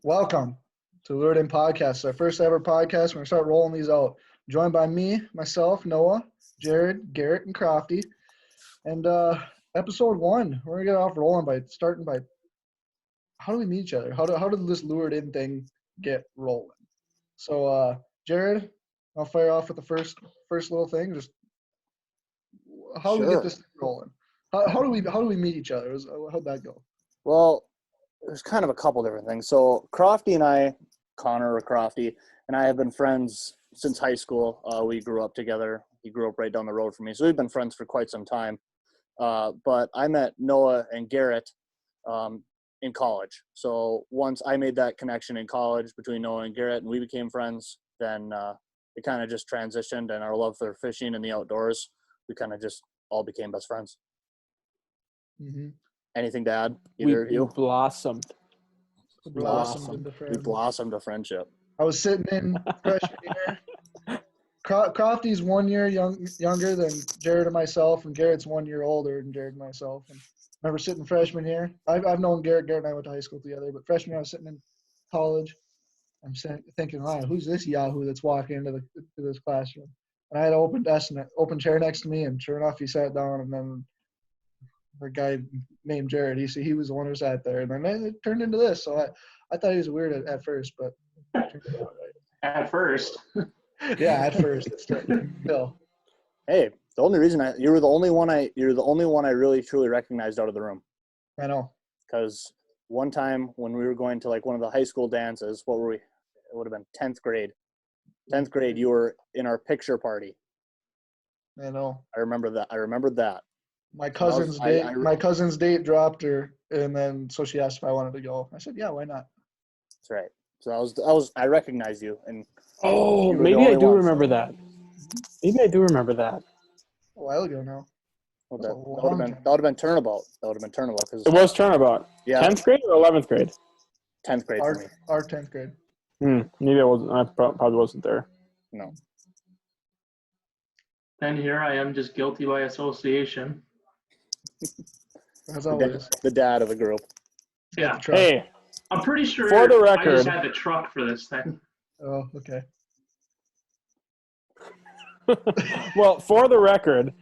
Welcome to Lured In Podcast, our first ever podcast. We're going to start rolling these out. Joined by me, myself, Noah, Jared, Garrett, and Crofty. And episode 1, we're going to get off rolling by starting by how do we meet each other? How did this Lured In thing get rolling? So, Jared, I'll fire off with the first little thing. Just how do we get this thing rolling? How do we meet each other? How'd that go? Well, there's kind of a couple different things. So Crofty and I, Connor or Crofty, and I have been friends since high school. We grew up together. He grew up right down the road from me. So we've been friends for quite some time. But I met Noah and Garrett in college. So once I made that connection in college between Noah and Garrett and we became friends, then it kind of just transitioned, and our love for fishing and the outdoors, we kind of just all became best friends. Mm-hmm. Anything to add? Either of you? Blossomed. We blossomed to friendship. I was sitting in freshman year. Crofty's 1 year younger than Jared and myself, and Garrett's 1 year older than Jared and myself. And I remember sitting freshman year. I've known Garrett. Garrett and I went to high school together, but freshman year I was sitting in college. I'm thinking, wow, who's this yahoo that's walking into this classroom? And I had an open chair next to me, and sure enough, he sat down, and then a guy named Jared, he was the one who sat there, and then it turned into this. So I thought he was weird at first, but it turned out right. At first. Yeah, at first. It's still. Hey, the only reason you're the only one I really truly recognized out of the room. I know. Because one time when we were going to like one of the high school dances, what were we? It would have been 10th grade. 10th grade, you were in our picture party. I know. I remembered that. My cousin's date dropped her, and then so she asked if I wanted to go. I said, yeah, why not? That's right. So I recognized you, and maybe I do remember that. Maybe I do remember that. A while ago now. Well, that would have been turnabout. Because it was turnabout. Yeah. 10th grade or 11th grade? 10th grade for me. Our 10th grade. Maybe I wasn't. I probably wasn't there. No. And here I am, just guilty by association. As always. The dad of the group. Yeah. Hey, I'm pretty sure for the record, I just had the truck for this thing. Oh, okay. Well, for the record,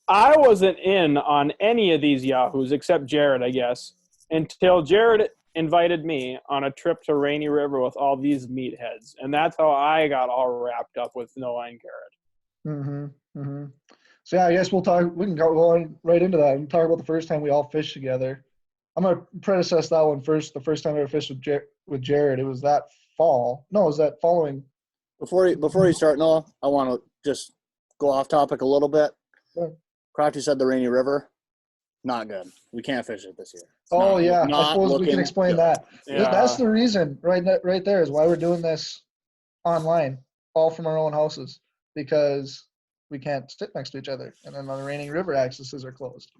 I wasn't in on any of these yahoos except Jared, I guess, until Jared invited me on a trip to Rainy River with all these meatheads, and that's how I got all wrapped up with Noah and Garrett. Mm-hmm. So yeah, I guess we can go on right into that and talk about the first time we all fished together. I'm gonna predecess that one first. The first time I ever fished with Jared, it was that fall. No, it was that following. Before you start, Noah, I want to just go off topic a little bit. Sure. Crofty said the Rainy River, not good. We can't fish it this year. I suppose we can explain that. Yeah. That's the reason right there is why we're doing this online, all from our own houses, because we can't sit next to each other, and then the Rainy River accesses are closed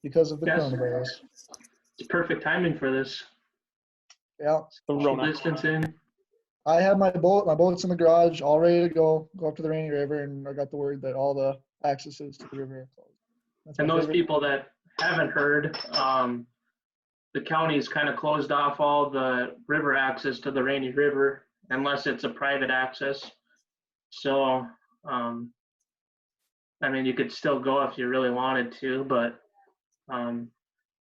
because of the coronavirus. It's perfect timing for this. Yeah. Social distancing. I have my boat's in the garage, all ready to go up to the Rainy River, and I got the word that all the accesses to the river are closed. And those people that haven't heard, the county's kind of closed off all the river access to the Rainy River unless it's a private access. So, I mean, you could still go if you really wanted to, but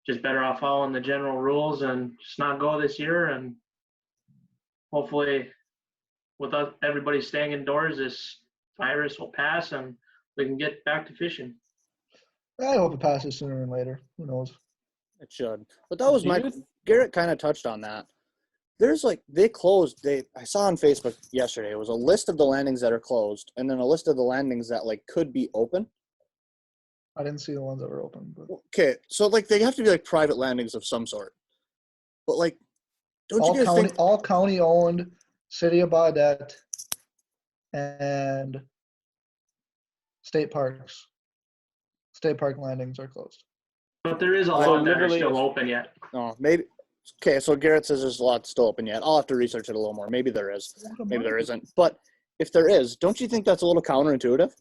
just better off following the general rules and just not go this year. And hopefully, with everybody staying indoors, this virus will pass and we can get back to fishing. I hope it passes sooner than later. Who knows? It should. But that was Garrett kind of touched on that. There's I saw on Facebook yesterday, it was a list of the landings that are closed and then a list of the landings that could be open. I didn't see the ones that were open. But. Okay, so they have to be private landings of some sort. But don't you guys think all county owned, City of Baudette, and state park landings are closed. But there is a lot that are still open yet. Oh, maybe. Okay, so Garrett says there's a lot still open yet. I'll have to research it a little more. Maybe there is. Maybe there isn't. But if there is, don't you think that's a little counterintuitive?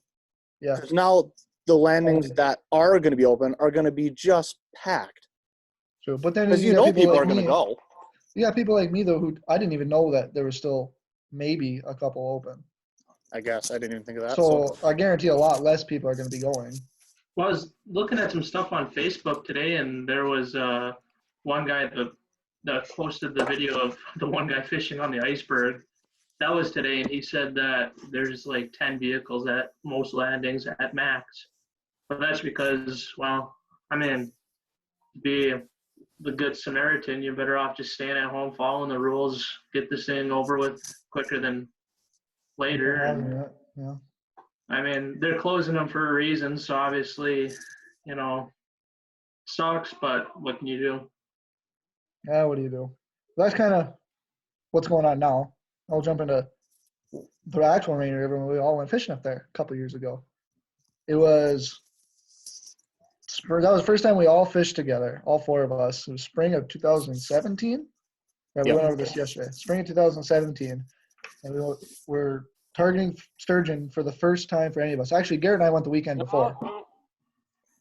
Yeah. Because now the landings that are going to be open are going to be just packed. True, but then because people are going to go. You got people like me though who I didn't even know that there was still maybe a couple open. I guess I didn't even think of that. So I guarantee a lot less people are going to be going. Well, I was looking at some stuff on Facebook today, and there was one guy that posted the video of the one guy fishing on the iceberg. That was today, and he said that there's like 10 vehicles at most landings at max. But that's because, well, I mean, to be the good Samaritan, you're better off just staying at home, following the rules, get this thing over with quicker than later. And, Yeah. I mean, they're closing them for a reason, so obviously, you know, sucks, but what can you do? Yeah, what do you do? That's kind of what's going on now. I'll jump into the actual Rainy River when we all went fishing up there a couple years ago. That was the first time we all fished together, all four of us. It was spring of 2017. Yeah, we went over this yesterday. Spring of 2017, and we're targeting sturgeon for the first time for any of us. Actually, Garrett and I went the weekend before.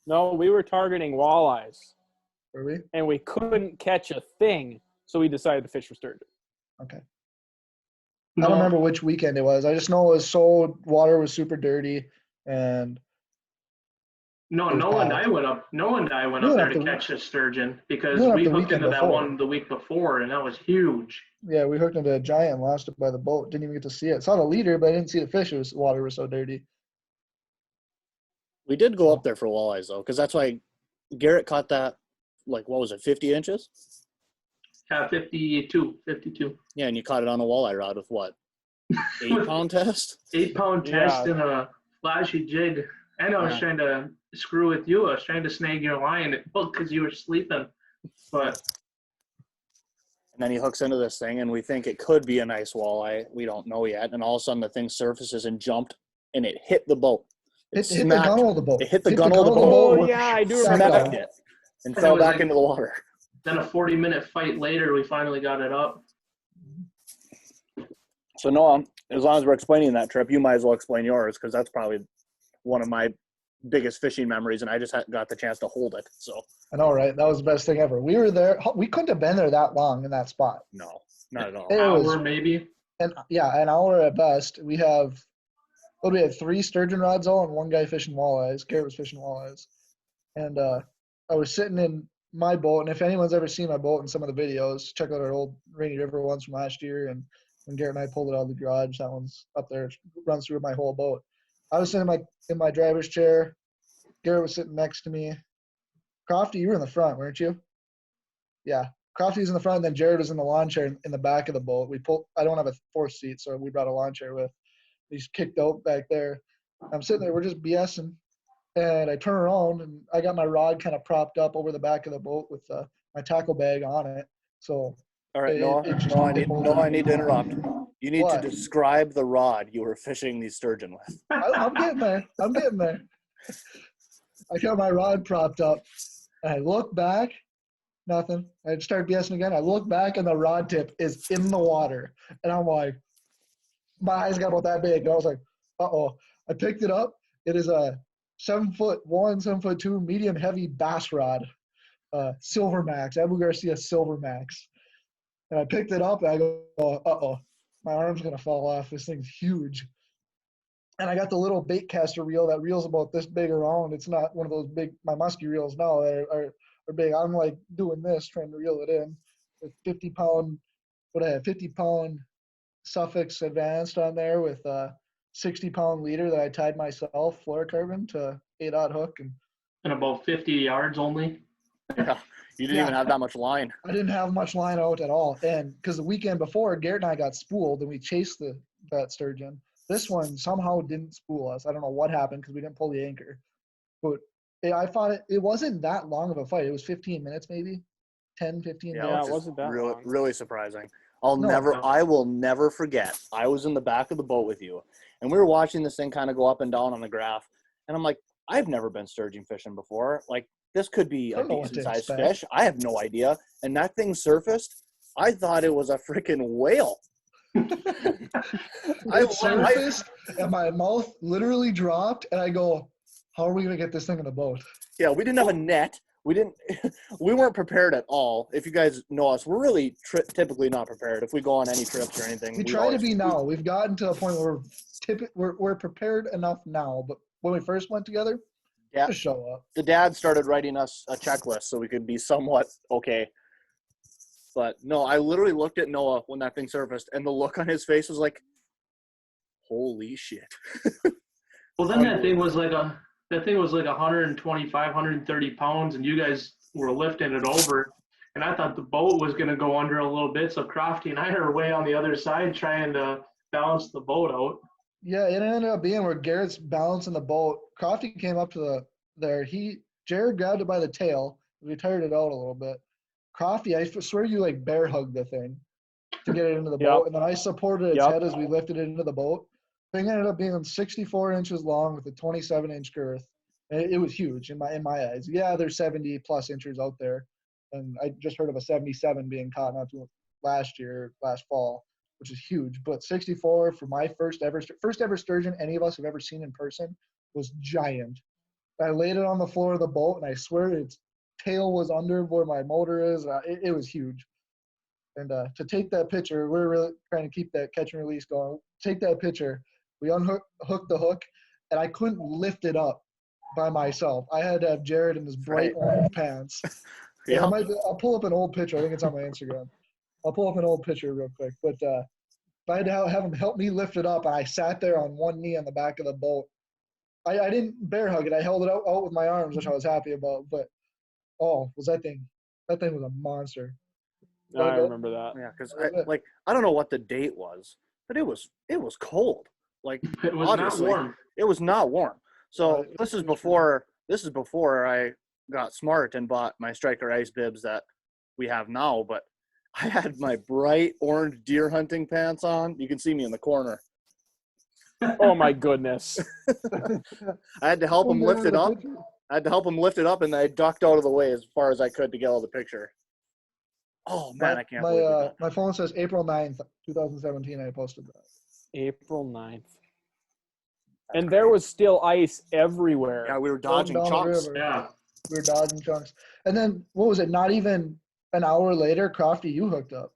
No, we were targeting walleyes. Were we? And we couldn't catch a thing, so we decided to fish for sturgeon. Okay. I don't remember which weekend it was. I just know water was super dirty, and Noah and I went up there to catch a sturgeon because we hooked into that one the week before, and that was huge. Yeah, we hooked into a giant and lost it by the boat. Didn't even get to see it. Saw the leader, but I didn't see the fish. Water was so dirty. We did go up there for walleyes though, because that's why Garrett caught that. Like, what was it, 50 inches? 52. Yeah, and you caught it on a walleye rod with what? 8-pound test? 8-pound test and a flashy jig. And I was trying to screw with you. I was trying to snag your line because you were sleeping. But and then he hooks into this thing, and we think it could be a nice walleye. We don't know yet. And all of a sudden, the thing surfaces and jumped, and it hit the boat. It hit the gunnel of the boat. It hit the gunnel of the boat. Oh, yeah, I do remember it. And fell back into the water. Then a 40-minute fight later, we finally got it up. So, Noah, as long as we're explaining that trip, you might as well explain yours, because that's probably one of my biggest fishing memories, and I just got the chance to hold it. So I know, right? That was the best thing ever. We were there. We couldn't have been there that long in that spot. No, not at all. An hour, maybe. An hour at best. We had 3 sturgeon rods all and one guy fishing walleyes. Garrett was fishing walleyes. And I was sitting in my boat, and if anyone's ever seen my boat in some of the videos, check out our old Rainy River ones from last year. And when Garrett and I pulled it out of the garage, that one's up there. It runs through my whole boat. I was sitting in my driver's chair. Garrett was sitting next to me. Crofty, you were in the front, weren't you? Yeah. Crofty's in the front, and then Jared was in the lawn chair in the back of the boat. I don't have a 4th seat, so we brought a lawn chair with. He's kicked out back there. I'm sitting there, we're just BSing. And I turn around, and I got my rod kind of propped up over the back of the boat with my tackle bag on it. So, all right, Noah, I need to interrupt. You need to describe the rod you were fishing these sturgeon with. I'm getting there. I got my rod propped up, and I look back, nothing. I start BSing again. I look back, and the rod tip is in the water. And I'm like, my eyes got about that big. And I was like, uh-oh. I picked it up. It is a 7'1", 7'2", medium heavy bass rod, Silver Max, Abu Garcia Silver Max. And I picked it up, and I go, uh-oh, my arm's going to fall off. This thing's huge. And I got the little bait caster reel that reels about this big around. It's not one of those big, my musky reels now that are big. I'm like doing this, trying to reel it in with 50-pound, 50-pound Suffix Advanced on there with a 60-pound leader that I tied myself, fluorocarbon, to 8-aught hook. And about 50 yards only. Yeah, you didn't even have that much line. I didn't have much line out at all. And because the weekend before, Garrett and I got spooled, and we chased that sturgeon. This one somehow didn't spool us. I don't know what happened because we didn't pull the anchor. But I thought it wasn't that long of a fight. It was 15 minutes maybe, 10, 15 minutes. Yeah, it wasn't that long. Really surprising. I will never forget. I was in the back of the boat with you, and we were watching this thing kind of go up and down on the graph. And I'm like, I've never been sturgeon fishing before. Like, this could be a decent-sized fish. I have no idea. And that thing surfaced. I thought it was a freaking whale. I surfaced, and my mouth literally dropped, and I go, how are we going to get this thing in the boat? Yeah, we didn't have a net. we weren't prepared at all. If you guys know us, we're really typically not prepared if we go on any trips or anything. We try to be now. We've gotten to a point where we're prepared enough now, but when we first went together, just show up. The dad started writing us a checklist so we could be somewhat okay. But no, I literally looked at Noah when that thing surfaced, and the look on his face was like, holy shit. Well, then that thing was like 125, 130 pounds, and you guys were lifting it over. And I thought the boat was going to go under a little bit, so Crofty and I are way on the other side trying to balance the boat out. Yeah, it ended up being where Garrett's balancing the boat. Crofty came up to there. Jared grabbed it by the tail. We tired it out a little bit. Crofty, I swear you like bear hugged the thing to get it into the boat, and then I supported its head as we lifted it into the boat. Thing ended up being 64 inches long with a 27-inch girth. It was huge in my eyes. Yeah, there's 70 plus inches out there, and I just heard of a 77 being caught last fall, which is huge. But 64 for my first ever sturgeon any of us have ever seen in person was giant. I laid it on the floor of the boat, and I swear its tail was under where my motor is. It was huge. And to take that picture, we're really trying to keep that catch and release going. Take that picture. We hooked the hook, and I couldn't lift it up by myself. I had to have Jared in his bright orange pants. Yeah. I'll pull up an old picture. I think it's on my Instagram. I'll pull up an old picture real quick. But I had to have him help me lift it up, and I sat there on one knee on the back of the boat. I didn't bear hug it. I held it out with my arms, which I was happy about. But was that thing was a monster. I remember that. Yeah, because I don't know what the date was, but it was cold. Like it was not warm. It was not warm. So this is before I got smart and bought my Striker ice bibs that we have now. But I had my bright orange deer hunting pants on. You can see me in the corner. Oh my goodness! I had to help him lift it up. And I ducked out of the way as far as I could to get all the picture. Oh man, I can't believe it. My phone says April 9th, 2017. I posted that. April 9th. And there was still ice everywhere. Yeah, we were dodging chunks. Yeah. We were dodging chunks. And then, what was it, not even an hour later, Crofty, you hooked up.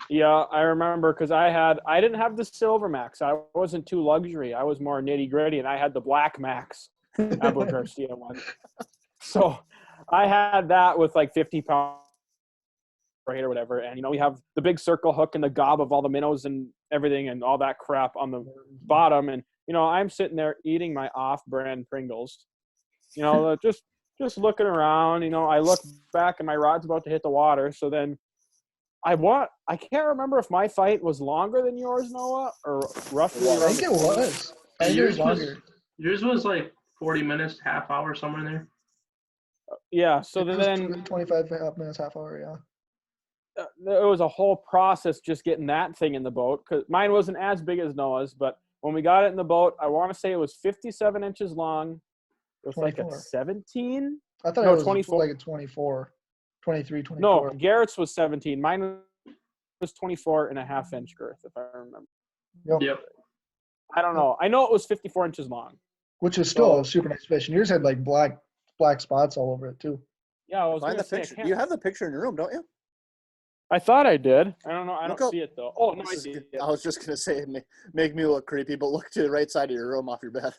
Yeah, I remember because I didn't have the Silver Max. I wasn't too luxury. I was more nitty-gritty, and I had the Black Max. Abu Garcia one. So I had that with like 50 pounds or whatever. And, we have the big circle hook and the gob of all the minnows and everything and all that crap on the bottom. And, I'm sitting there eating my off-brand Pringles, just looking around. I look back and my rod's about to hit the water. So then I can't remember if my fight was longer than yours, Noah, or roughly. I think it was. Yours was like 40 minutes, half hour, somewhere in there. Yeah, so then 25 minutes, half hour, yeah. It was a whole process just getting that thing in the boat because mine wasn't as big as Noah's, but when we got it in the boat, I want to say it was 57 inches long. It was 24. Like a 17? I thought it was 24. Like a 24, 23, 24. No, Garrett's was 17. Mine was 24 and a half inch girth, if I remember. Yep. I don't know. I know it was 54 inches long. Which is still a super nice fish. And yours had like black spots all over it too. Yeah, I was Find the picture. You have the picture in your room, don't you? I thought I did. I don't know. I don't see it though. Oh no, I see it. I was just gonna say make me look creepy, but look to the right side of your room off your bed.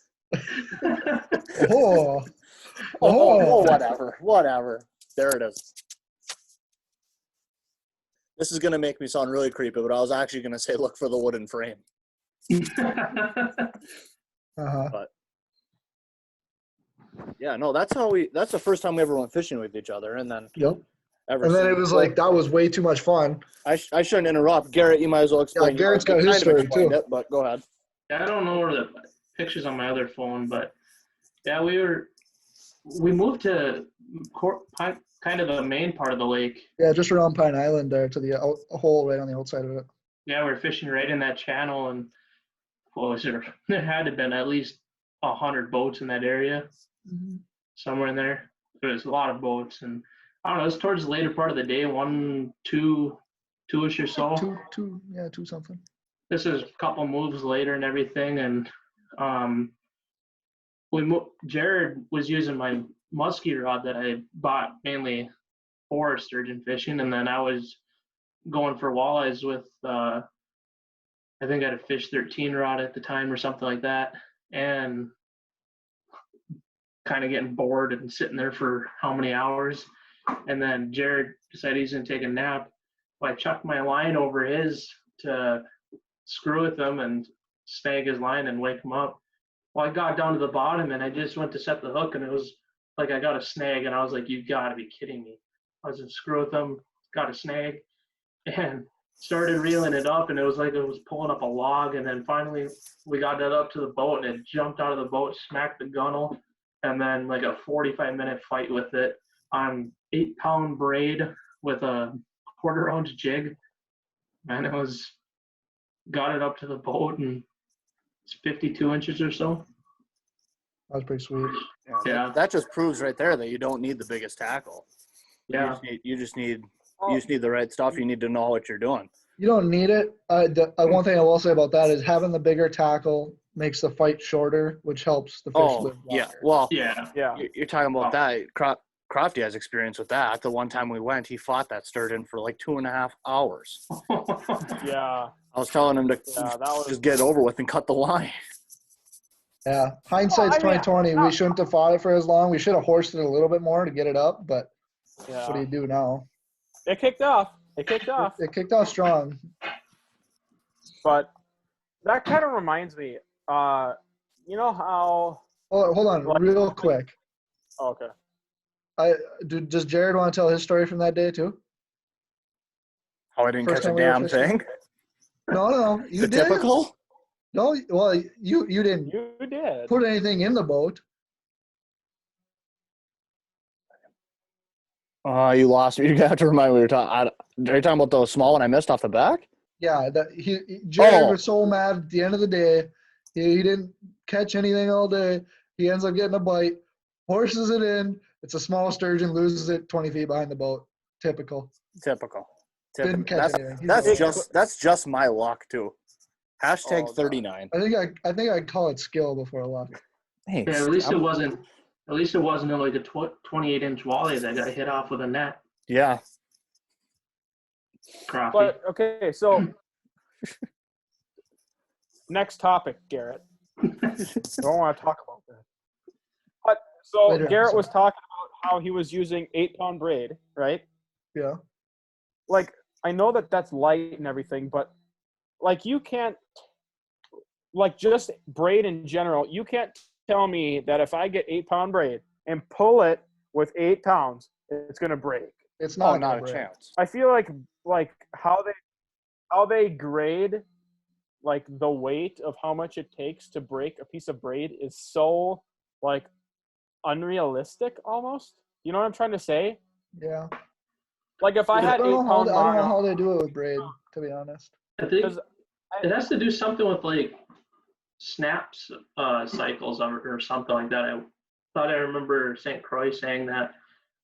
Whatever. There it is. This is gonna make me sound really creepy, but I was actually gonna say look for the wooden frame. But yeah, no, that's the first time we ever went fishing with each other, and then and then it was like that was way too much fun. I shouldn't interrupt. Garrett, you might as well explain. Yeah, Garrett's got his story too. But go ahead. Yeah, I don't know where the pictures on my other phone, but yeah, we moved to kind of the main part of the lake. Yeah, just around Pine Island there to the hole right on the outside of it. Yeah, we were fishing right in that channel, and there had to have been at least 100 boats in that area, somewhere in there. There was a lot of boats, and I don't know. It was towards the later part of the day, 1, 2-ish or so. Two something. This is a couple moves later and everything, and Jared was using my musky rod that I bought mainly for sturgeon fishing, and then I was going for walleyes with I think I had a Fish 13 rod at the time or something like that, and kind of getting bored and sitting there for how many hours. And then Jared decided he's going to take a nap. Well, I chucked my line over his to screw with him and snag his line and wake him up. Well, I got down to the bottom and I just went to set the hook, and it was like I got a snag, and I was like, you got to be kidding me. I was going to screw with him, got a snag, and started reeling it up, and it was like it was pulling up a log. And then finally we got that up to the boat, and it jumped out of the boat, smacked the gunnel, and then like a 45-minute fight with it on 8-pound braid with a 1/4-ounce jig. And it was, got it up to the boat, and it's 52 inches or so. That was pretty sweet. Yeah. That just proves right there that you don't need the biggest tackle. Yeah. You just need the right stuff. You need to know what you're doing. You don't need it. One thing I will say about that is having the bigger tackle makes the fight shorter, which helps the fish live longer. Yeah. Well, Yeah. you're talking about that. Crofty has experience with that. The one time we went, he fought that sturgeon for like 2.5 hours. Yeah. I was telling him to just get it over with and cut the line. Yeah. Hindsight's 2020. We shouldn't have fought it for as long. We should have horsed it a little bit more to get it up, but what do you do now? It kicked off. It kicked off. It kicked off strong. But that kind of reminds me, you know how Hold on, real quick. Oh, okay. Does Jared want to tell his story from that day too? Oh, I didn't First catch a time we were damn fishing? thing. No, you The did. typical? No, well, you didn't You did. put anything in the boat. You lost me. You're gonna have to remind me. Are you talking about the small one I missed off the back? Yeah, Jared Oh. was so mad at the end of the day. He didn't catch anything all day. He ends up getting a bite, horses it in. It's a small sturgeon, loses it 20 feet behind the boat. Typical. Didn't catch anything. That's just my luck too. Hashtag Oh, 39. I think I'd call it skill before luck. Hey, Yeah, at least it wasn't like a 28-inch walleye that got hit off with a net. Yeah. Crofty. But okay, so next topic, Garrett. I don't want to talk about that. But so Later Garrett episode. was talking about how he was using 8-pound braid, right? Yeah. Like, I know that that's light and everything, but like you can't, like just braid in general, you can't tell me that if I get 8-pound braid and pull it with 8 pounds, it's gonna break. It's not Not a break. chance. I feel like how they grade like the weight of how much it takes to break a piece of braid is so like unrealistic almost. You know what I'm trying to say? Yeah. Like if I had 8-pound I don't know how they do it with braid, to be honest. I think because it has to do something with like snaps cycles or something like that. I thought I remember St. Croix saying that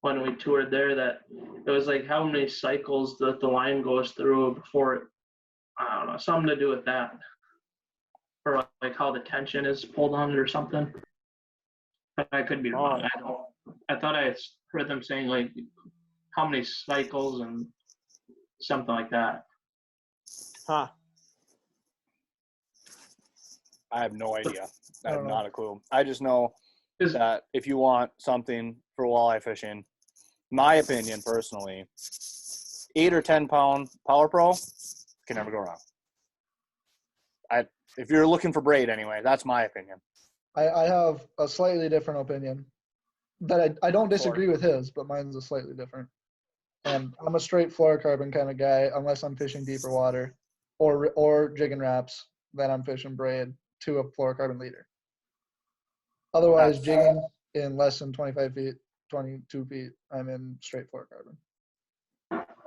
when we toured there, that it was like how many cycles that the line goes through before it, I don't know, something to do with that. Or like how the tension is pulled on it or something. But I could be wrong. I thought I heard them saying like how many cycles and something like that. Huh. I have no idea. I have don't know. not a clue. I just know that if you want something for walleye fishing, my opinion personally, 8 or 10 pound Power Pro can never go wrong. If you're looking for braid anyway, that's my opinion. I have a slightly different opinion. That I don't disagree with his, but mine's a slightly different. And I'm a straight fluorocarbon kind of guy, unless I'm fishing deeper water or jigging wraps, then I'm fishing braid to a fluorocarbon leader. Otherwise, jigging in less than 25 feet, 22 feet, I'm in straight fluorocarbon.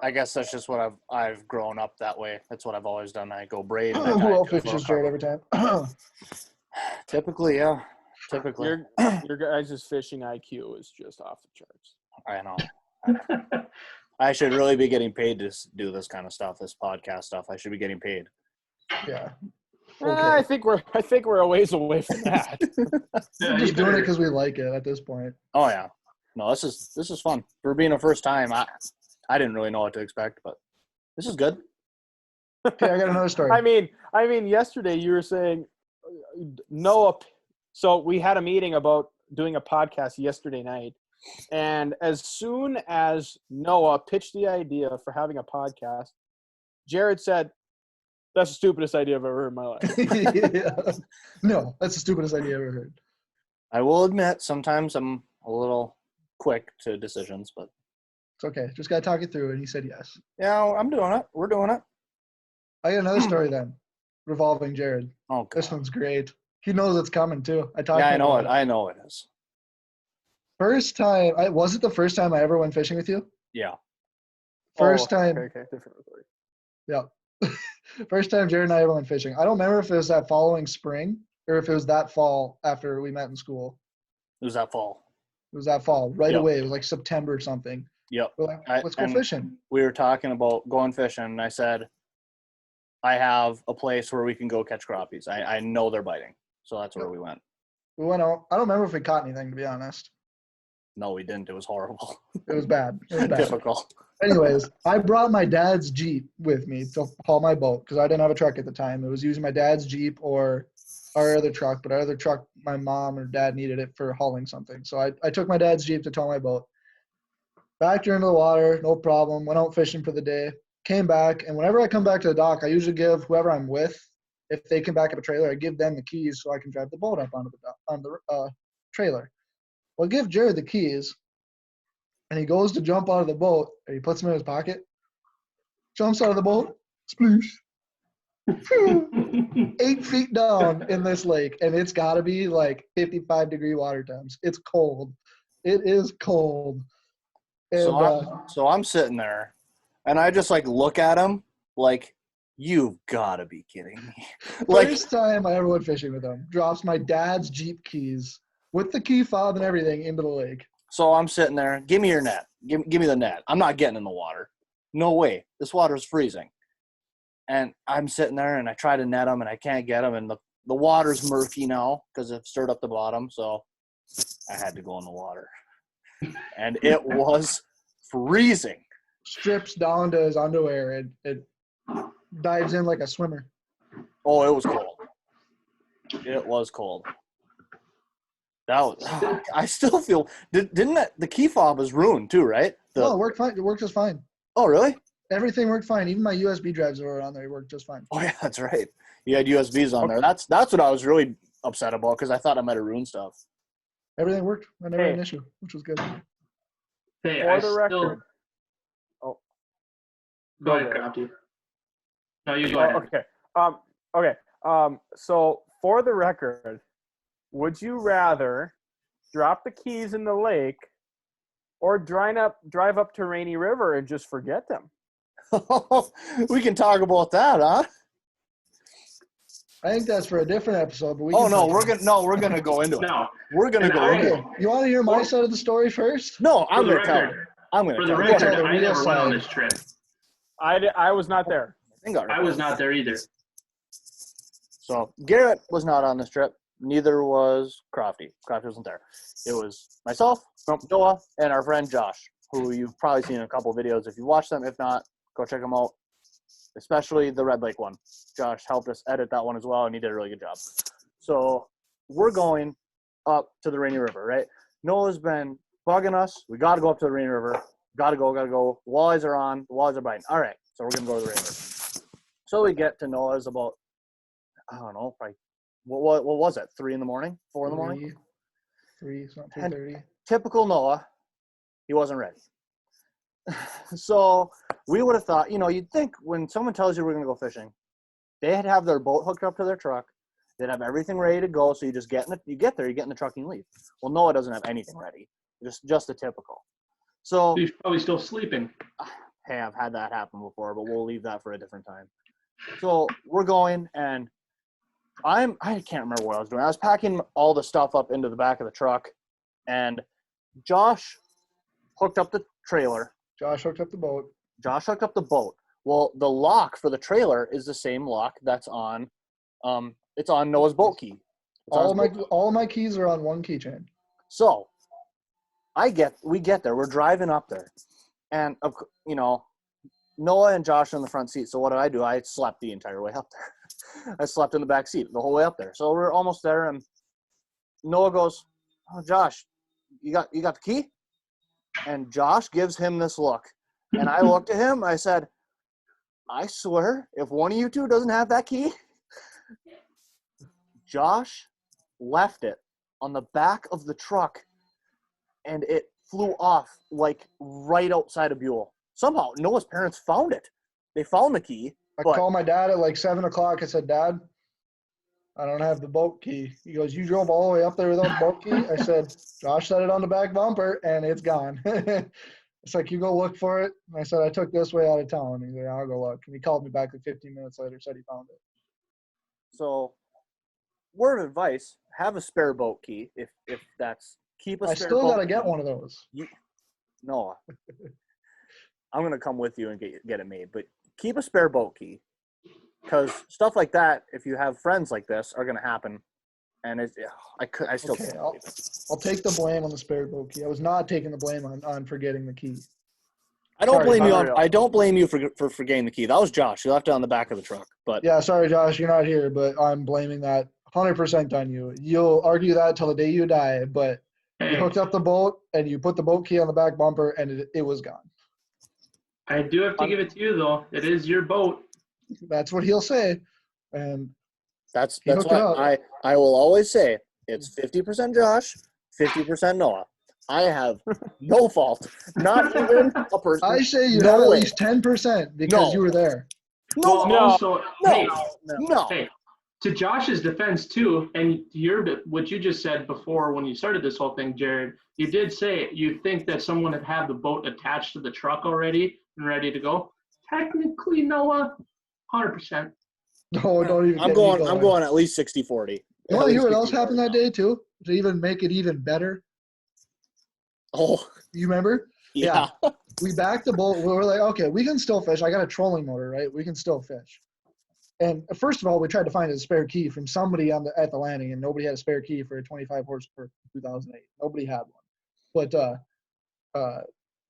I guess that's just what I've grown up that way. That's what I've always done. I go braid. And I tie Who it to a outfishes Jared fluorocarbon. every time? Typically, yeah. Typically. Your guys' fishing IQ is just off the charts. I know. I should really be getting paid to do this kind of stuff, this podcast stuff. I should be getting paid. Yeah. I think we're a ways away from that. Yeah, We're you just doing it better- because we like it at this point. Oh, yeah. No, this is fun. For being a first time, I didn't really know what to expect, but this is good. Okay, I got another story. I mean, yesterday you were saying Noah. So we had a meeting about doing a podcast yesterday night, and as soon as Noah pitched the idea for having a podcast, Jared said, "That's the stupidest idea I've ever heard in my life." Yeah. No, that's the stupidest idea I ever heard. I will admit, sometimes I'm a little quick to decisions, but It's okay. Just gotta talk it through, and he said yes. yeah, I'm doing it. We're doing it. I got another story then, revolving Jared. Oh, God. This one's great. He knows it's coming too. I talked. Yeah, to I him know about it. I know it is. First time. Was it the first time I ever went fishing with you? Yeah. First Oh, time. Okay, different story. Yeah. First time Jared and I ever went fishing. I don't remember if it was that following spring or if it was that fall after we met in school. It was that fall. It was that fall, right Yep. away. It was like September or something. Yep. We're like, let's go and fishing. We were talking about going fishing, and I said, I have a place where we can go catch crappies. I know they're biting. So that's where we went. We went out. I don't remember if we caught anything, to be honest. No, we didn't. It was horrible. It was bad. It was bad. Typical. Anyways, I brought my dad's Jeep with me to haul my boat because I didn't have a truck at the time. It was using my dad's Jeep or our other truck, but our other truck, my mom or dad needed it for hauling something. So I took my dad's Jeep to tow my boat. Backed her into the water, no problem. Went out fishing for the day. Came back, and whenever I come back to the dock, I usually give whoever I'm with, if they can back up a trailer, I give them the keys so I can drive the boat up onto the trailer. Well, I give Jared the keys, and he goes to jump out of the boat, and he puts them in his pocket, jumps out of the boat, sploosh, 8 feet down in this lake, and it's got to be like 55-degree water temps. It's cold. It is cold. And, So I'm sitting there, and I just like look at him like, you've got to be kidding me. Like, first time I ever went fishing with him, drops my dad's Jeep keys with the key fob and everything into the lake. so I'm sitting there, give me your net. Give me the net. I'm not getting in the water. No way. This water's freezing. And I'm sitting there, and I try to net him, and I can't get him, and the water's murky now because it stirred up the bottom, so I had to go in the water. And it was freezing. Strips down to his underwear and it dives in like a swimmer. Oh, it was cold. It was cold. That was. I still feel. Didn't that the key fob was ruined too, right? No, it worked fine. It worked just fine. Oh, really? Everything worked fine. Even my USB drives that were on there worked just fine. Oh yeah, that's right. You had USBs on there. That's what I was really upset about because I thought I might have ruined stuff. Everything worked. I never had an issue, which was good. Hey, For I the still. record. Oh. Go ahead, Crofty. No, you go ahead. Okay. So for the record, would you rather drop the keys in the lake or drive up to Rainy River and just forget them? We can talk about that, huh? I think that's for a different episode. But We're gonna go into it. No, We're gonna And go I- into it. Okay, you want to hear my side of the story first? No, for I'm the gonna tell. record, I'm gonna for the tell. record, record, the I real never went on side. this trip. I was not there. I was not there either. So Garrett was not on this trip. Neither was Crofty. Crofty wasn't there. It was myself, Noah, and our friend Josh, who you've probably seen in a couple of videos if you watched them. If not, go check them out. Especially the Red Lake one. Josh helped us edit that one as well, and he did a really good job. So we're going up to the Rainy River, right? Noah's been bugging us. We got to go up to the Rainy River. Gotta go. Walleyes are on. The walleyes are biting. All right, so we're going to go to the Rainy River. So we get to Noah's about, I don't know, probably, what was it, 3 in the morning, 4 in the morning? 3, it's not 3:30. Typical Noah, he wasn't ready. So we would have thought, you'd think when someone tells you we're going to go fishing, they'd have their boat hooked up to their truck. They'd have everything ready to go. So you just get there, you get in the truck and you leave. Well, Noah doesn't have anything ready. Just the typical. So He's probably still sleeping. hey, I've had that happen before, but we'll leave that for a different time. So we're going, and I can't remember what I was doing. I was packing all the stuff up into the back of the truck, and Josh hooked up the trailer. Josh hooked up the boat. Josh hooked up the boat. Well, the lock for the trailer is the same lock that's on, it's on Noah's boat key. All my keys are on one keychain. So we get there. We're driving up there. And, you know, Noah and Josh are in the front seat. So what did? I slept the entire way up there. I slept in the back seat the whole way up there. So we're almost there, and Noah goes, "Oh, Josh, you got the key?" And Josh gives him this look. And I looked at him. I said, "I swear, if one of you two doesn't have that key," Josh left it on the back of the truck, and it flew off like right outside of Buell. Somehow, Noah's parents found it. They found the key. I called my dad at like 7 o'clock. I said, "Dad, I don't have the boat key." He goes, "You drove all the way up there without the boat key?" I said, "Josh set it on the back bumper, and it's gone." It's like, "You go look for it." And I said, "I took this way out of town." He's like, "I'll go look." And he called me back like 15 minutes later, said he found it. So, word of advice, have a spare boat key if that's – keep a I spare still boat got to key. get one of those. Noah, I'm going to come with you and get it made. But keep a spare boat key, because stuff like that, if you have friends like this, are going to happen. And I still Okay, can't I'll believe it. take the blame on the spare boat key. I was not taking the blame on forgetting the key. I don't blame you unreal. I don't blame you for forgetting the key. That was Josh. You left it on the back of the truck. But Yeah, sorry, Josh, you're not here, but I'm blaming that 100% on you. You'll argue that till the day you die, but you Hey, hooked up the boat and you put the boat key on the back bumper, and it was gone. I do have to give it to you, though. It is your boat. That's what he'll say. And that's He hooked it up. why I will always say it's 50% Josh, 50% Noah. I have no fault. Not even a person. I say you No have at way. least 10% because No. you were there. No. No. Also, hey, No. hey, to Josh's defense too, and what you just said before when you started this whole thing, Jared, you did say you think that someone had had the boat attached to the truck already and ready to go. Technically, Noah, 100%. No, don't even I'm get me I'm going at least 60-40. You want to hear what else happened that day, too? To even make it even better? Oh, You remember? yeah. We backed the boat. We were like, okay, we can still fish. I got a trolling motor, right? We can still fish. And first of all, we tried to find a spare key from somebody at the landing, and nobody had a spare key for a 25 horsepower 2008. Nobody had one. But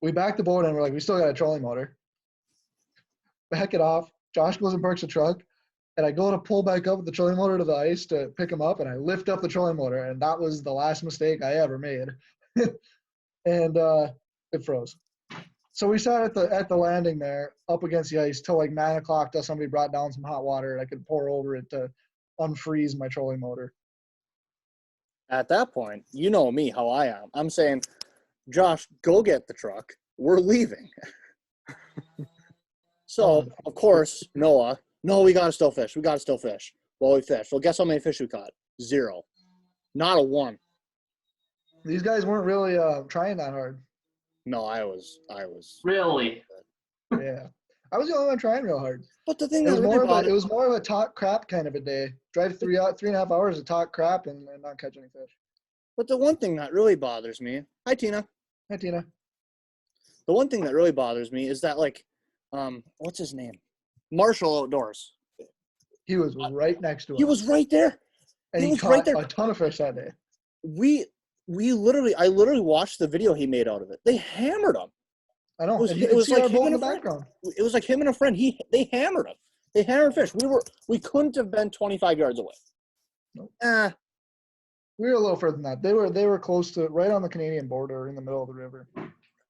we backed the boat, and we're like, we still got a trolling motor. Back it off. Josh goes and parks the truck, and I go to pull back up with the trolling motor to the ice to pick him up, and I lift up the trolling motor, and that was the last mistake I ever made. And it froze. So we sat at the landing there up against the ice till like 9 o'clock till somebody brought down some hot water and I could pour over it to unfreeze my trolling motor. At that point, you know me, how I am. I'm saying, Josh, go get the truck. We're leaving. So, of course, Noah, no, we got to still fish. Well, we fished. Well, guess how many fish we caught? 0. Not a 1. These guys weren't really trying that hard. No, I was. Really? Yeah. I was the only one trying real hard. But the thing It was that really bothered it was more of a talk crap kind of a day. Drive 3.5 hours to talk crap and not catch any fish. But the one thing that really bothers me, hi Tina. Hi, Tina. The one thing that really bothers me is that, like, what's his name? Marshall Outdoors. He was right next to us. He was right there. And he was caught right there. a ton of fish that day. I literally watched the video he made out of it. They hammered him. I know. It was like him in and the a friend. background. It was like him and a friend. They hammered him. They hammered fish. We couldn't have been 25 yards away. Nope. We We were a little further than that. They were close to right on the Canadian border in the middle of the river.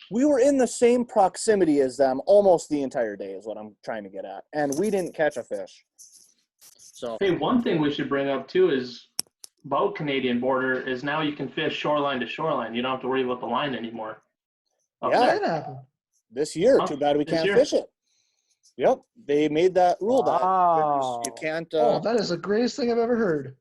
We were in the same proximity as them almost the entire day is what I'm trying to get at. And we didn't catch a fish. So Hey, one thing we should bring up too is about Canadian border is now you can fish shoreline to shoreline. You don't have to worry about the line anymore. Yeah. That happened. this year, Huh? too bad we This can't year? fish it. Yep. They made that rule Wow. that you can't. Oh, that is the greatest thing I've ever heard.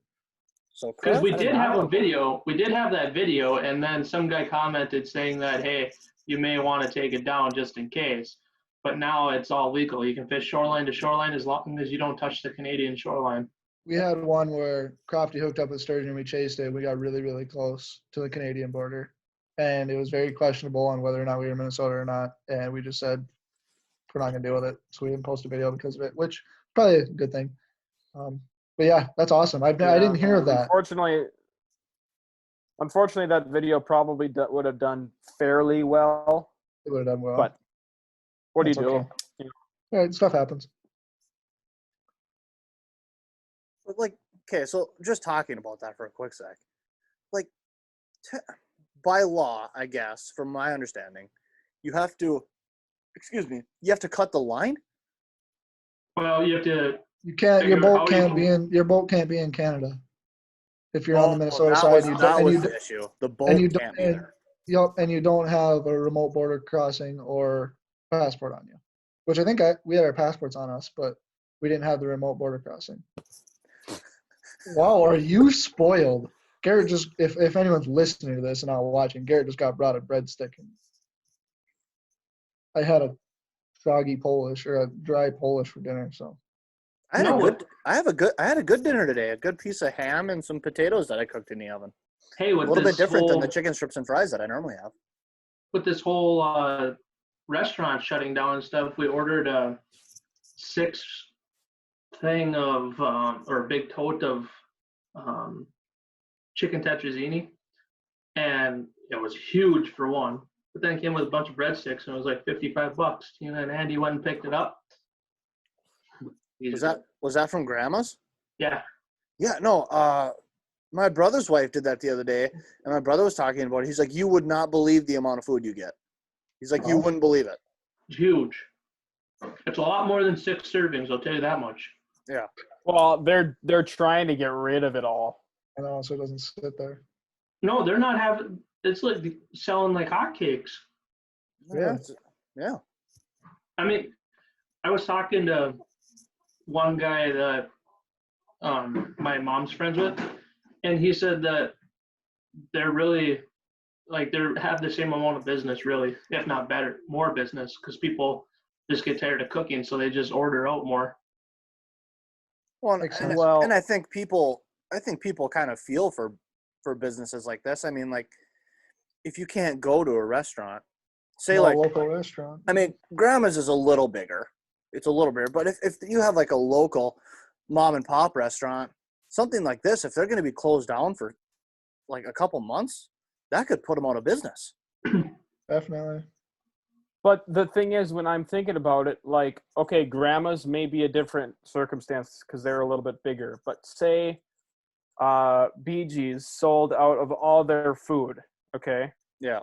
So Because we Crofty- did have a video. We did have that video, and then some guy commented saying that, hey, you may want to take it down just in case. But now it's all legal. You can fish shoreline to shoreline as long as you don't touch the Canadian shoreline. We had one where Crofty hooked up with sturgeon and we chased it. We got really, really close to the Canadian border. And it was very questionable on whether or not we were in Minnesota or not. And we just said, we're not going to deal with it. So we didn't post a video because of it, which probably a good thing. But yeah, that's awesome. I didn't hear of that. Unfortunately, that video probably would have done fairly well. It would have done well. But what do you That's do? okay. Yeah, stuff happens. But like, okay, so just talking about that for a quick sec. Like, by law, I guess, from my understanding, you have to, you have to cut the line? Well, you have to. You can't. Your Figure boat out can't how be you- in. Your boat can't be in Canada. If you're on the Minnesota that side, was, you that don't, was and you, the issue. The and boat you can't be don't, there. yep, and you don't have a remote border crossing or passport on you, which I think we had our passports on us, but we didn't have the remote border crossing. Wow, are you spoiled? Garrett just, if anyone's listening to this and not watching, Garrett just got brought a breadstick. And I had a soggy Polish or a dry Polish for dinner, so. I had a good dinner today. A good piece of ham and some potatoes that I cooked in the oven. Hey, A with little this bit different than the whole- chicken strips and fries that I normally have. with this whole restaurant shutting down and stuff, we ordered a 6 thing of or a big tote of chicken tetrazzini, and it was huge for one. But then it came with a bunch of breadsticks, and it was like $55. You know, and Andy went and picked it up. Was that from Grandma's? Yeah. Yeah, no. My brother's wife did that the other day, and my brother was talking about it. He's like, you would not believe the amount of food you get. He's like, you wouldn't believe it. It's huge. It's a lot more than 6 servings, I'll tell you that much. Yeah. Well, they're trying to get rid of it all. I know, so it doesn't sit there. No, they're not having. It's like selling like hotcakes. Yeah. Yeah. I mean, I was talking to one guy that my mom's friends with, and he said that they're really like they have the same amount of business, really, if not better, more business, because people just get tired of cooking, so they just order out more. Well, Makes and, sense. Well- and I think people kind of feel for businesses like this. I mean, like, if you can't go to a restaurant, say No, like, local restaurant. I mean, Grandma's is a little bigger. It's a little bigger, but if you have like a local mom and pop restaurant, something like this, if they're going to be closed down for like a couple months, that could put them out of business. Definitely. But the thing is, when I'm thinking about it, like, okay, Grandma's may be a different circumstance because they're a little bit bigger. But say Bee Gees sold out of all their food, okay? Yeah.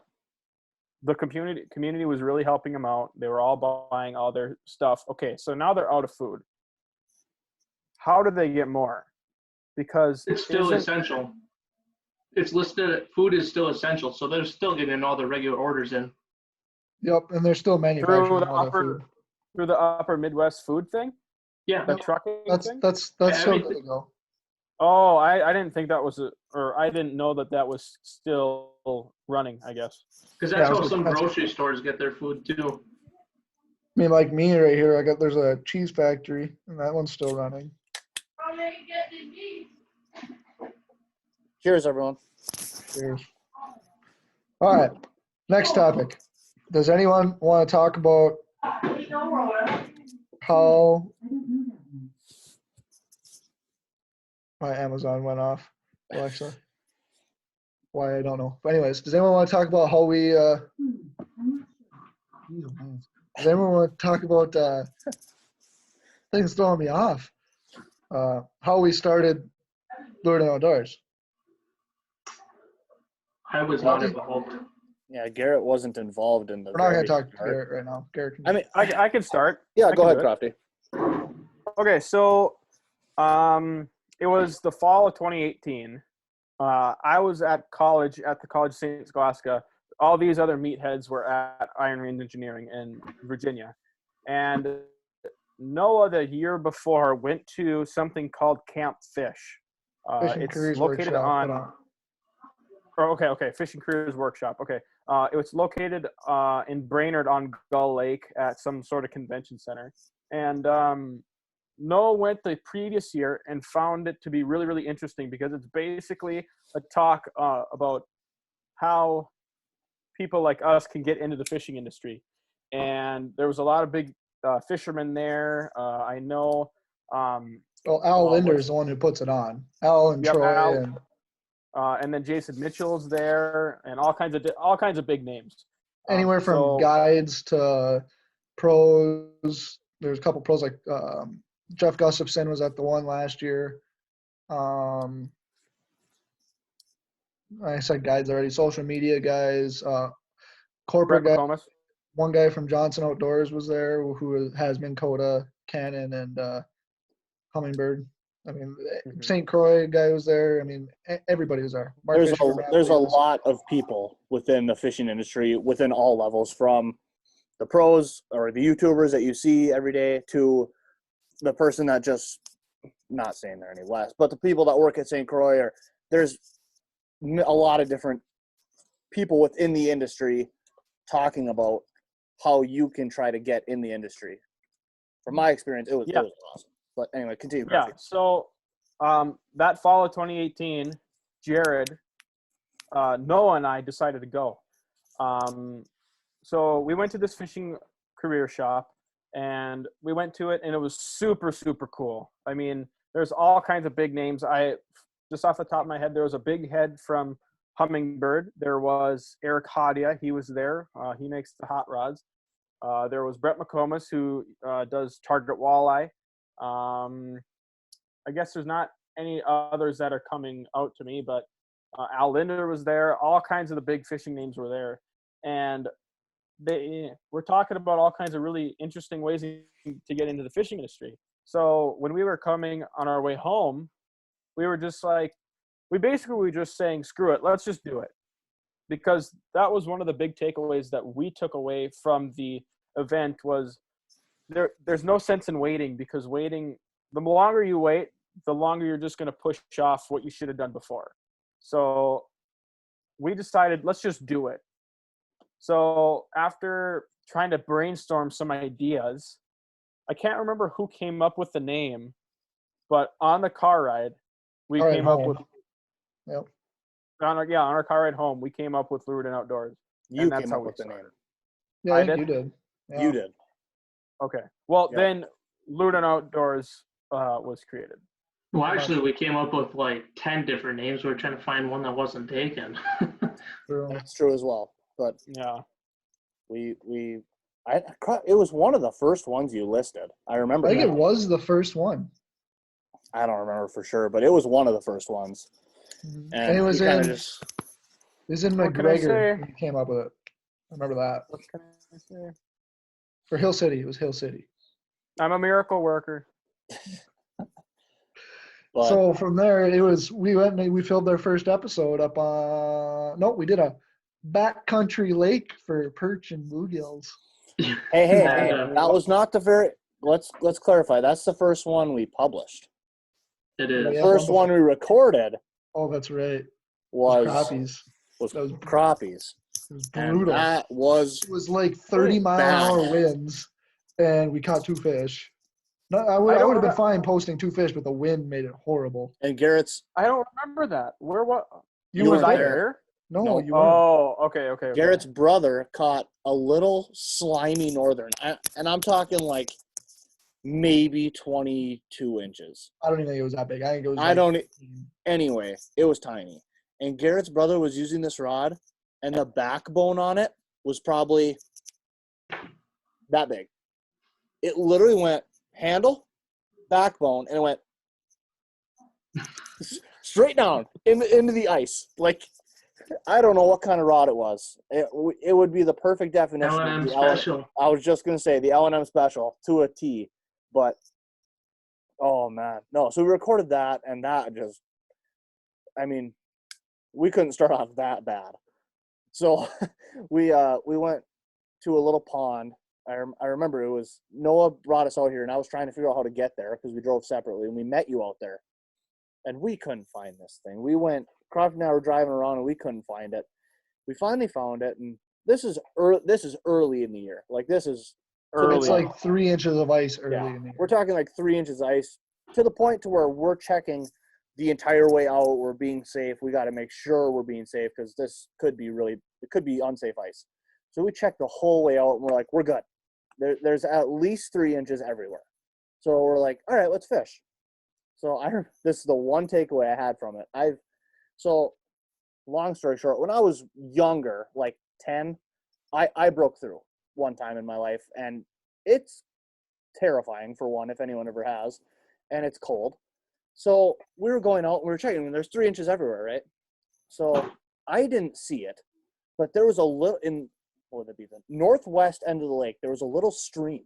The community was really helping them out. They were all buying all their stuff. Okay, so now they're out of food. How do they get more? Because It's still essential. It's listed. Food is still essential, so they're still getting all the regular orders in. Yep, and they're still manufacturing through the all that food. upper Midwest food thing, Yeah. the trucking thing. That's still good to go. Oh, I didn't think that was I didn't know that was still running, I guess. Because that's Yeah, how some grocery stores get their food too. I mean, like me right here, there's a cheese factory, and that one's still running. Cheers, everyone. Cheers. All right, next topic. Does anyone want to talk about how my Amazon went off, Alexa? Why, I don't know. But anyways, does anyone want to talk about how we does anyone want to talk about things throwing me off? How we started Lured Outdoors. I was not involved. Yeah, Garrett wasn't involved in the. We're not going to very talk to start. Garrett right now. Garrett can I mean, I can start. yeah, I go can ahead, do it. Crofty. Okay, so it was the fall of 2018. I was at college at the College of St. Scholastica. All these other meatheads were at Iron Range Engineering in Virginia. And Noah, the year before, went to something called Camp Fish. Fishing It's Careers located Workshop. okay, Fishing Careers Workshop. Okay. It was located in Brainerd on Gull Lake at some sort of convention center. And Noah went the previous year and found it to be really, really interesting because it's basically a talk about how people like us can get into the fishing industry. And there was a lot of big fishermen there. I know. Well, Al Linder is the one who puts it on. Al and Yep, Troy Al. and and then Jason Mitchell's there, and all kinds of big names. Anywhere from So- guides to pros. There's a couple pros like Jeff Gustafson was at the one last year. I said guides already. Social media guys, corporate Brett guys. McComas. One guy from Johnson Outdoors was there who has Minn Kota, Canon, and Humminbird. I mean, St. Croix guy was there. I mean, everybody was there. Mark There's Fisher a from there's a Applebee's. lot of people within the fishing industry, within all levels, from the pros or the YouTubers that you see every day to the person that just, not saying they're any less, but the people that work at St. Croix. Or there's a lot of different people within the industry talking about how you can try to get in the industry. From my experience, it was awesome. But anyway, continue. Yeah. So that fall of 2018, Jared, Noah, and I decided to go. So we went to this fishing career shop, and we went to it, and it was super, super cool. I mean, there's all kinds of big names. Just off the top of my head, there was a big head from Humminbird. There was Eric Hadia. He was there. He makes the hot rods. There was Brett McComas, who does Target Walleye. I guess there's not any others that are coming out to me, but Al Linder was there. All kinds of the big fishing names were there. And they were talking about all kinds of really interesting ways to get into the fishing industry. So when we were coming on our way home, we were just like, we basically were just saying, screw it, let's just do it. Because that was one of the big takeaways that we took away from the event was there's no sense in waiting, because the longer you wait, the longer you're just going to push off what you should have done before. So we decided, let's just do it. So after trying to brainstorm some ideas, I can't remember who came up with the name, but on the car ride, we Car ride came up home. with Yep. on our car ride home, we came up with Lured and Outdoors. You and that's came how up we with the started. name. Yeah, I I think did? you did. Yeah. You did. Okay. Well, Yeah. then Lured and Outdoors was created. Well, actually, we came up with like 10 different names. We were trying to find one that wasn't taken. True. That's true as well. But Yeah. it was one of the first ones you listed. I remember I think that. it was the first one. I don't remember for sure, but it was one of the first ones. And it was you in kinda just, What can I McGregor say? when he came up with it. I remember that. What can I say? For Hill City, it was Hill City. I'm a miracle worker. but So from there, it was we went and we filmed our first episode up on. No, we did a backcountry lake for perch and bluegills. hey, Yeah. that was not the very. Let's clarify. That's the first one we published. It The is. Yeah. first one we recorded Oh, that's right. It was was crappies. That was crappies. It was And brutal. that was It was like 30-mile-an-hour winds, and we caught 2 fish. No, I would have been fine posting 2 fish, but the wind made it horrible. and Garrett's I don't remember that. Where what? You was weren't I there. there? No, No. you weren't. Oh, okay. Garrett's brother caught a little slimy northern, and I'm talking like maybe 22 inches. I don't even think it was that big. I think it was. I like, don't. Anyway, it was tiny. And Garrett's brother was using this rod, and the backbone on it was probably that big. It literally went handle, backbone, and it went straight down into the ice. Like, I don't know what kind of rod it was. It would be the perfect definition of L&M the special. I was just going to say the L&M special to a T. But, oh, man. No, so we recorded that, and that just, I mean, we couldn't start off that bad. So we went to a little pond. I remember it was Noah brought us out here, and I was trying to figure out how to get there because we drove separately, and we met you out there. And we couldn't find this thing. We went, Crofty and I were driving around, and we couldn't find it. We finally found it, and this is early in the year. Like, this is So it's Early. like 3 inches of ice early yeah, in the year. we're talking like 3 inches ice to the point to where we're checking the entire way out. We're being safe. We got to make sure we're being safe because this could be unsafe ice. So we checked the whole way out, and we're like, we're good. There's at least 3 inches everywhere. So we're like, all right, let's fish. So this is the one takeaway I had from it. So long story short, when I was younger, like 10, I broke through one time in my life, and it's terrifying for one, if anyone ever has, and it's cold. So we were going out, we were checking, and there's 3 inches everywhere, right? So I didn't see it, but there was a little, what would that be, the northwest end of the lake, there was a little stream.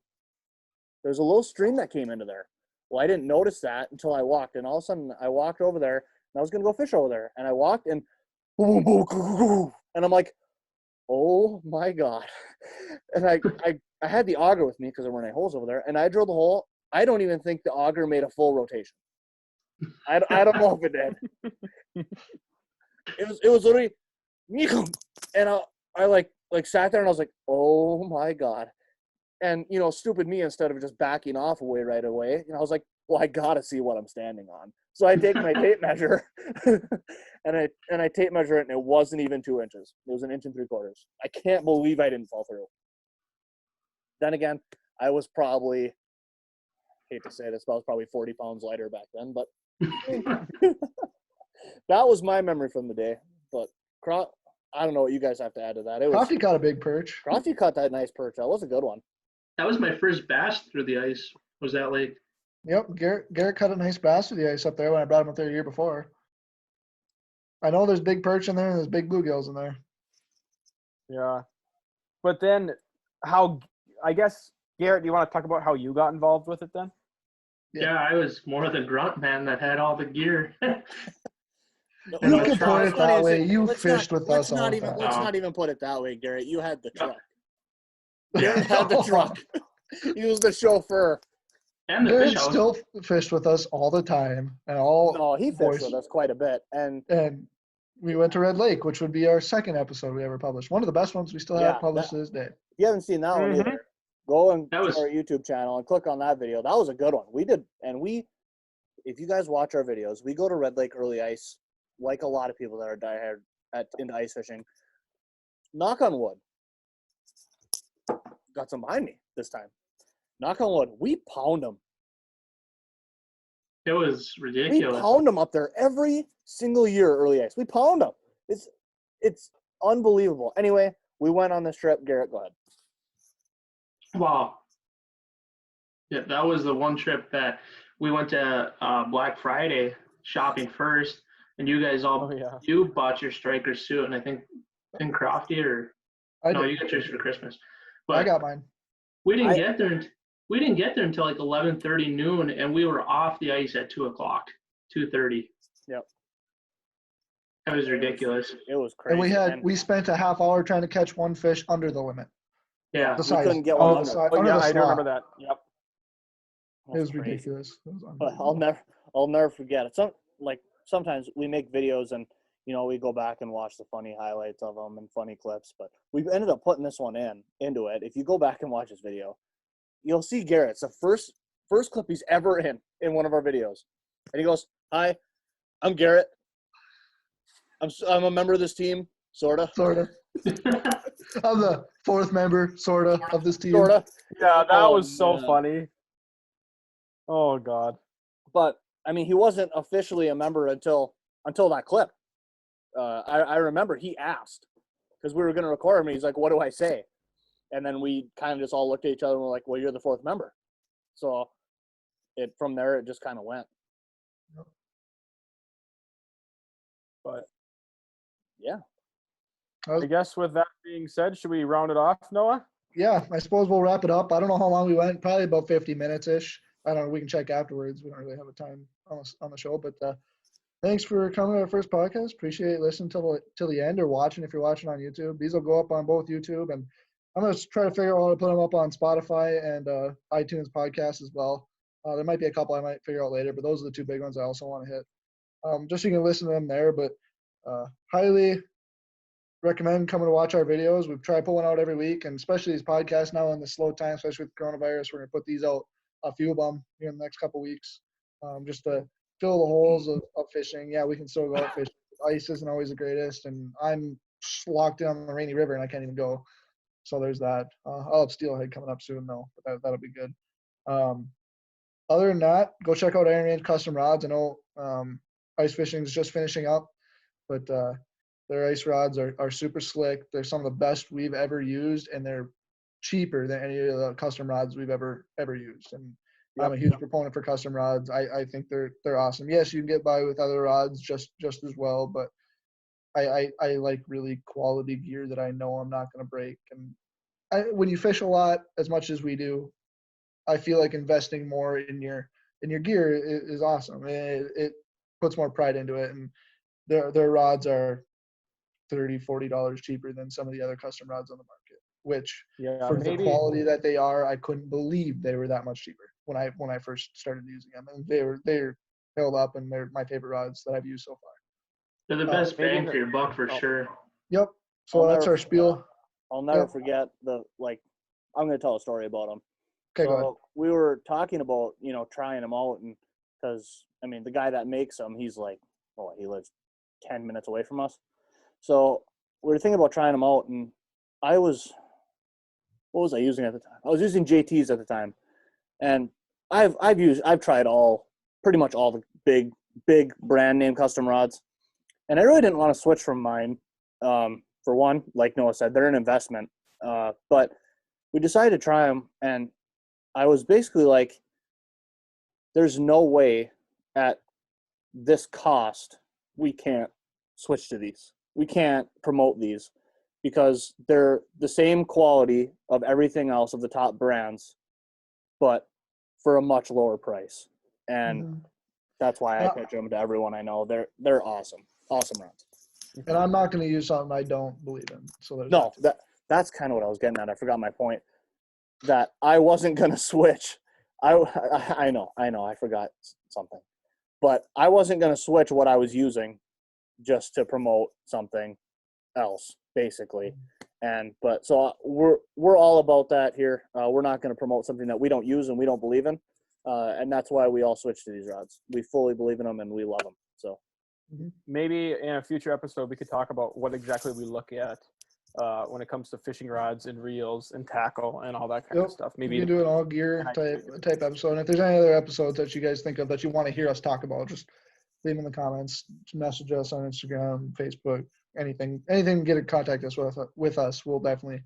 There's a little stream that came into there. Well, I didn't notice that until I walked, and all of a sudden I walked over there, and I was going to go fish over there, and I walked, and I'm like, oh my God. And I had the auger with me because there weren't any holes over there, and I drilled the hole. I don't even think the auger made a full rotation. I don't know if it did. It was literally, and I like sat there and I was like, oh my God. And, stupid me, instead of just backing off right away, I was like, well, I got to see what I'm standing on. So I take my tape measure and I tape measure it, and it wasn't even 2 inches. It was 1 3/4 inches. I can't believe I didn't fall through. Then again, I was probably, hate to say this, but I was probably 40 pounds lighter back then, but that was my memory from the day. But I don't know what you guys have to add to that. Crofty caught a big perch. Crofty caught that nice perch. That was a good one. That was my first bass through the ice, was that lake. Yep, Garrett caught a nice bass through the ice up there when I brought him up there the year before. I know there's big perch in there and there's big bluegills in there. Yeah. But then I guess, Garrett, do you want to talk about how you got involved with it then? Yeah, I was more the grunt man that had all the gear. You can put it that way. You fished with us all the time. Let's not even put it that way, Garrett. You had the truck. Garrett had the truck. He was the chauffeur. And the Garrett fish house. still fished with us all the time. No, he fished with us quite a bit. And we went to Red Lake, which would be our second episode we ever published. One of the best ones we still have published to this day. If you haven't seen that one either, go to our YouTube channel and click on that video. That was a good one. If you guys watch our videos, we go to Red Lake early ice, like a lot of people that are diehard into ice fishing. Knock on wood. Got some behind me this time. Knock on wood. We pound them. It was ridiculous. We pound them up there every single year early ice. We pound them. It's unbelievable. Anyway, we went on this trip. Garrett, go ahead. Wow. Yeah, that was the one trip that we went to Black Friday shopping first, and you guys you bought your striker suit, and I think Crofty you got yours for Christmas. But I got mine. We didn't get there. We didn't get there until like 11:30 noon, and we were off the ice at 2:00, 2:30. Yep. That was ridiculous. It was crazy. And we spent a half hour trying to catch one fish under the limit. Yeah. We couldn't get one under. I do remember that. Yep. It was ridiculous. But I'll never forget it. Sometimes we make videos and we go back and watch the funny highlights of them and funny clips, but we've ended up putting this one into it. If you go back and watch this video, you'll see Garrett. It's the first clip he's ever in one of our videos. And he goes, "Hi, I'm Garrett. I'm a member of this team, sorta." I'm the fourth member, sorta, of this team. Sorta. Yeah, that was so funny. Oh God. But I mean, he wasn't officially a member until that clip. I remember he asked because we were going to record him. And he's like, "What do I say?" And then we kind of just all looked at each other and we're like, "Well, you're the fourth member." So from there, it just kind of went. But yeah. I guess with that being said, should we round it off, Noah? Yeah, I suppose we'll wrap it up. I don't know how long we went. Probably about 50 minutes-ish. I don't know. We can check afterwards. We don't really have a time on the show. But thanks for coming to our first podcast. Appreciate listening till the end or watching if you're watching on YouTube. These will go up on both YouTube. And I'm going to try to figure out how to put them up on Spotify and iTunes podcast as well. There might be a couple I might figure out later, but those are the two big ones I also want to hit. Just so you can listen to them there. But highly recommend coming to watch our videos. We've tried pulling out every week, and especially these podcasts now in the slow time, especially with coronavirus. We're going to put these out, a few of them, here in the next couple of weeks, just to fill the holes of fishing. Yeah, we can still go out fishing. Ice isn't always the greatest, and I'm locked in on the Rainy River, and I can't even go. So there's that. I'll have Steelhead coming up soon, though, but that'll be good. Other than that, go check out Iron Range Custom Rods. I know ice fishing is just finishing up. but their ice rods are super slick. They're some of the best we've ever used, and they're cheaper than any of the custom rods we've ever used. And I'm a huge proponent for custom rods. I think they're awesome. Yes, you can get by with other rods just as well, but I like really quality gear that I know I'm not going to break. And when you fish a lot, as much as we do, I feel like investing more in your gear is awesome. It puts more pride into it, and their rods are $30-$40 cheaper than some of the other custom rods on the market. Which for the quality that they are, I couldn't believe they were that much cheaper when I first started using them, and they're held up, and they're my favorite rods that I've used so far. They're the best bang for your buck for sure. Yep. So that's our spiel. I'll never forget I'm going to tell a story about them. Okay, go ahead. We were talking about, trying them out, and because, the guy that makes them, he's he lives 10 minutes away from us. So we were thinking about trying them out, and what was I using at the time? I was using JTs at the time, and I've tried pretty much all the big brand name custom rods, and I really didn't want to switch from mine. For one, like Noah said, they're an investment, but we decided to try them, and I was basically like, there's no way at this cost we can't switch to these. We can't promote these because they're the same quality of everything else of the top brands, but for a much lower price. And that's why I pitch them to everyone I know. They're awesome. Awesome rounds. And I'm not going to use something I don't believe in. So that's kind of what I was getting at. I forgot my point. That I wasn't going to switch. I know. I forgot something. But I wasn't going to switch what I was using just to promote something else, basically. So we're all about that here. We're not going to promote something that we don't use and we don't believe in. And that's why we all switch to these rods. We fully believe in them and we love them. So maybe in a future episode, we could talk about what exactly we look at when it comes to fishing rods and reels and tackle and all that kind of stuff. Maybe we can do an all gear type episode. And if there's any other episodes that you guys think of that you want to hear us talk about, just leave them in the comments, message us on Instagram, Facebook, anything to get in contact with us. We'll definitely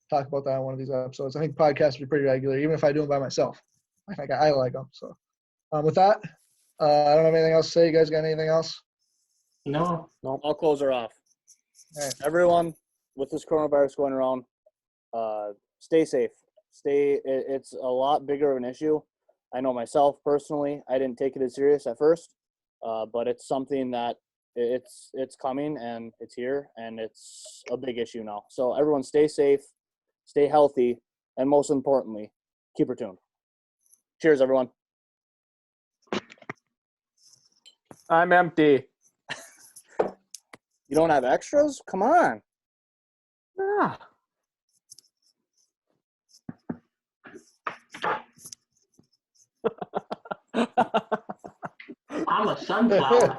talk about that on one of these episodes. I think podcasts will be pretty regular, even if I do them by myself. I think I like them. So with that, I don't have anything else to say. You guys got anything else? No. I'll close her off. All right. Everyone, with this coronavirus going around, stay safe. It's a lot bigger of an issue. I know myself personally, I didn't take it as serious at first, but it's something that it's coming and it's here and it's a big issue now. So everyone stay safe, stay healthy, and most importantly, keep her tuned. Cheers, everyone. I'm empty. You don't have extras? Come on. Ah. I'm a sunflower.